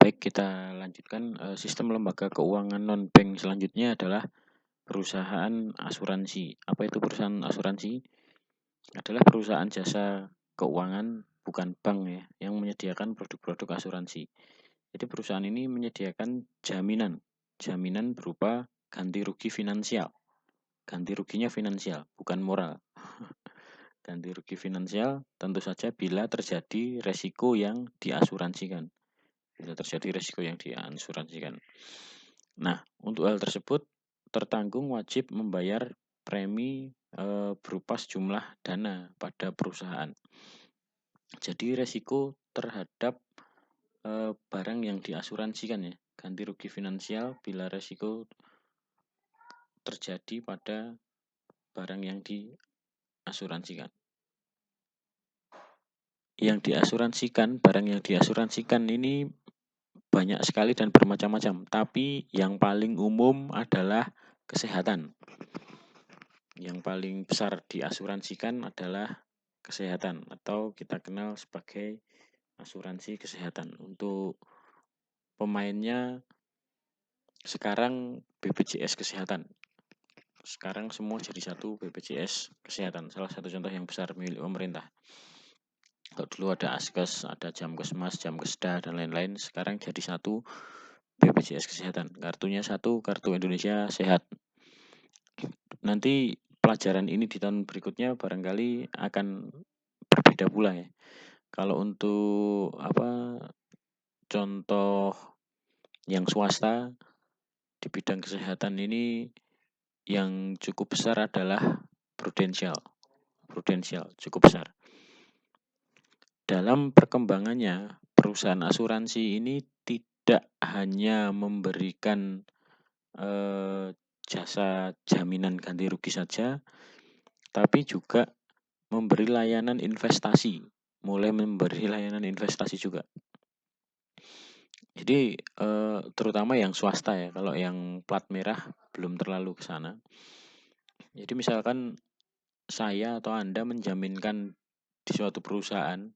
Baik, kita lanjutkan. Sistem lembaga keuangan non-bank selanjutnya adalah perusahaan asuransi. Apa itu perusahaan asuransi? Adalah perusahaan jasa keuangan, bukan bank ya, yang menyediakan produk-produk asuransi. Jadi perusahaan ini menyediakan jaminan berupa ganti rugi finansial. Ganti ruginya finansial, bukan moral. Ganti rugi finansial tentu saja bila terjadi resiko yang diasuransikan. Bila terjadi resiko yang diasuransikan. Nah, untuk hal tersebut tertanggung wajib membayar premi berupa sejumlah dana pada perusahaan. Jadi resiko terhadap barang yang diasuransikan ya, ganti rugi finansial bila resiko terjadi pada barang yang diasuransikan. Barang yang diasuransikan ini banyak sekali dan bermacam-macam, tapi yang paling umum adalah kesehatan. Yang paling besar diasuransikan adalah kesehatan atau kita kenal sebagai asuransi kesehatan. Untuk pemainnya sekarang BPJS Kesehatan. Sekarang semua jadi satu BPJS Kesehatan, salah satu contoh yang besar milik pemerintah. Kalau dulu ada Askes, ada Jamkesmas, Jamkesda, dan lain-lain, sekarang jadi satu BPJS Kesehatan. Kartunya satu, Kartu Indonesia Sehat. Nanti pelajaran ini di tahun berikutnya barangkali akan berbeda pula ya. Kalau untuk contoh yang swasta di bidang kesehatan ini yang cukup besar adalah Prudential cukup besar. Dalam perkembangannya, perusahaan asuransi ini tidak hanya memberikan jasa jaminan ganti rugi saja, tapi juga memberi layanan investasi, juga. Jadi terutama yang swasta ya, kalau yang plat merah belum terlalu ke sana. Jadi misalkan saya atau Anda menjaminkan di suatu perusahaan,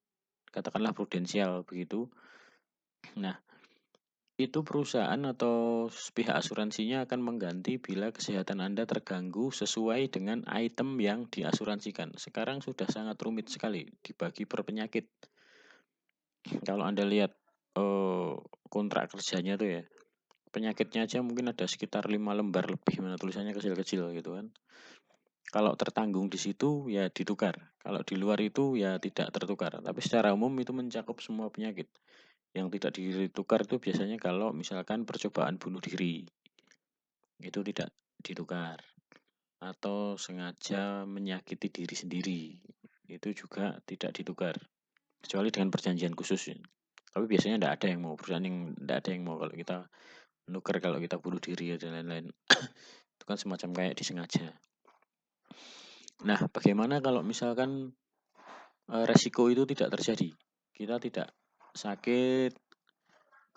katakanlah Prudential begitu. Nah, itu perusahaan atau pihak asuransinya akan mengganti bila kesehatan Anda terganggu sesuai dengan item yang diasuransikan. Sekarang sudah sangat rumit sekali dibagi per penyakit. Kalau Anda lihat kontrak kerjanya tuh ya, penyakitnya aja mungkin ada sekitar 5 lembar lebih, mana tulisannya kecil-kecil gitu kan. Kalau tertanggung di situ ya ditukar. Kalau di luar itu ya tidak tertukar. Tapi secara umum itu mencakup semua penyakit. Yang tidak ditukar itu biasanya kalau misalkan percobaan bunuh diri. Itu tidak ditukar. Atau sengaja menyakiti diri sendiri. Itu juga tidak ditukar. Kecuali dengan perjanjian khusus ya. Tapi biasanya tidak ada yang mau. Perusahaan yang tidak ada yang mau kalau kita menukar, kalau kita bunuh diri dan lain-lain. Itu kan semacam kayak disengaja. Nah, bagaimana kalau misalkan resiko itu tidak terjadi? Kita tidak sakit,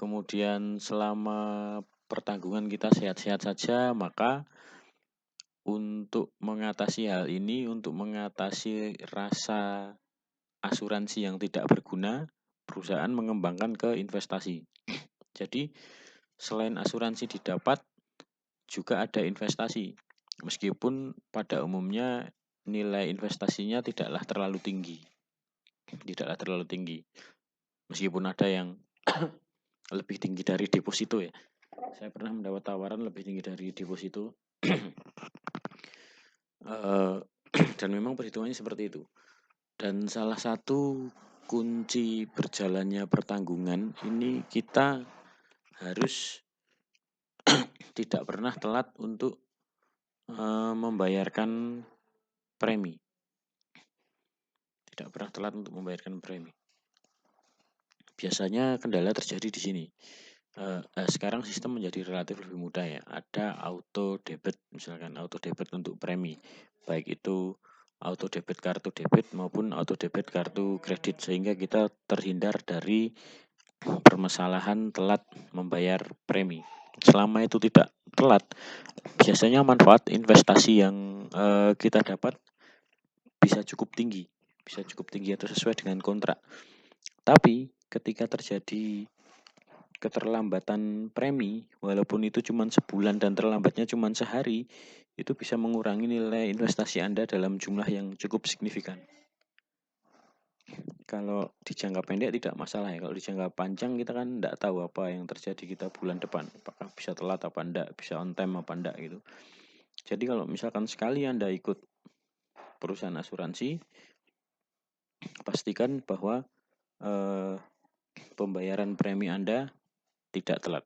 kemudian selama pertanggungan kita sehat-sehat saja, maka untuk mengatasi hal ini, untuk mengatasi rasa asuransi yang tidak berguna, perusahaan mengembangkan ke investasi. Jadi, selain asuransi didapat, juga ada investasi. Meskipun pada umumnya nilai investasinya tidaklah terlalu tinggi. Meskipun ada yang lebih tinggi dari deposito ya. Saya pernah mendapat tawaran lebih tinggi dari deposito. Dan memang perhitungannya seperti itu. Dan salah satu kunci berjalannya pertanggungan ini kita harus tidak pernah telat untuk membayarkan premi. Tidak pernah telat untuk membayarkan premi. Biasanya kendala terjadi di sini. Sekarang sistem menjadi relatif lebih mudah ya. Ada auto debit, misalkan auto debit untuk premi. Baik itu auto debit kartu debit maupun auto debit kartu kredit, sehingga kita terhindar dari permasalahan telat membayar premi. Selama itu tidak telat, biasanya manfaat investasi yang kita dapat bisa cukup tinggi atau sesuai dengan kontrak. Tapi ketika terjadi keterlambatan premi, walaupun itu cuma sebulan dan terlambatnya cuma sehari, itu bisa mengurangi nilai investasi Anda dalam jumlah yang cukup signifikan. Kalau di jangka pendek tidak masalah ya. Kalau di jangka panjang kita kan tidak tahu apa yang terjadi kita bulan depan. Apakah bisa telat apa enggak, bisa on time apa enggak gitu. Jadi kalau misalkan sekali Anda ikut perusahaan asuransi, pastikan bahwa pembayaran premi Anda tidak telat.